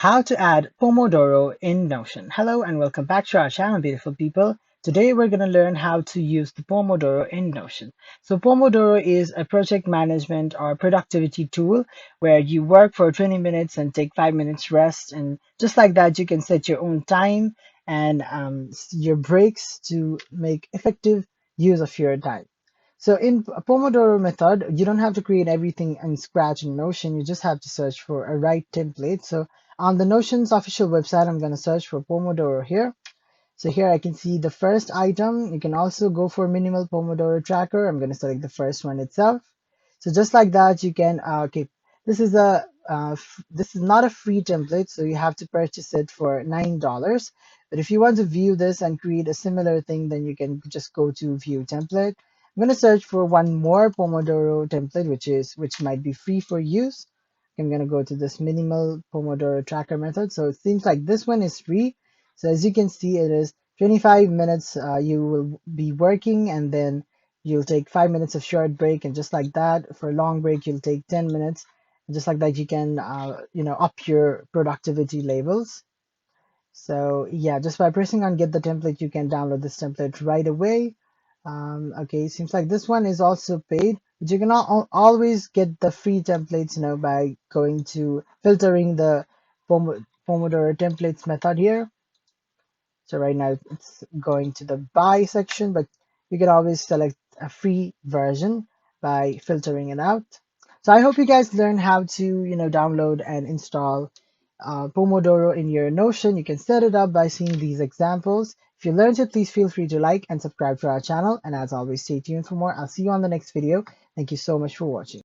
How to add Pomodoro in Notion. Hello and welcome back to our channel, beautiful people. Today we're going to learn how to use the Pomodoro in Notion. So Pomodoro is a project management or productivity tool where you work for 20 minutes and take 5 minutes rest. And just like that, you can set your own time and your breaks to make effective use of your time. So in a Pomodoro method, you don't have to create everything in scratch in Notion. You just have to search for a right template. So on the Notion's official website, I'm going to search for Pomodoro here. So here I can see the first item. You can also go for minimal Pomodoro tracker. I'm going to select the first one itself. So just like that, you can, okay, this is this is not a free template, so you have to purchase it for $9. But if you want to view this and create a similar thing, then you can just go to view template. I'm going to search for one more Pomodoro template, which might be free for use. I'm going to go to this minimal Pomodoro tracker method. So it seems like this one is free. So as you can see, it is 25 minutes you will be working, and then you'll take 5 minutes of short break, and just like that, for a long break, you'll take 10 minutes. And just like that, you can up your productivity levels. So yeah, just by pressing on get the template, you can download this template right away. Okay, seems like this one is also paid, but you can always get the free templates, by going to filtering the Pomodoro templates method here. So right now it's going to the buy section, but you can always select a free version by filtering it out. So I hope you guys learn how to, download and install Pomodoro in your Notion. You can set it up by seeing these examples. If you learned it, please feel free to like and subscribe to our channel. And as always, stay tuned for more. I'll see you on the next video. Thank you so much for watching.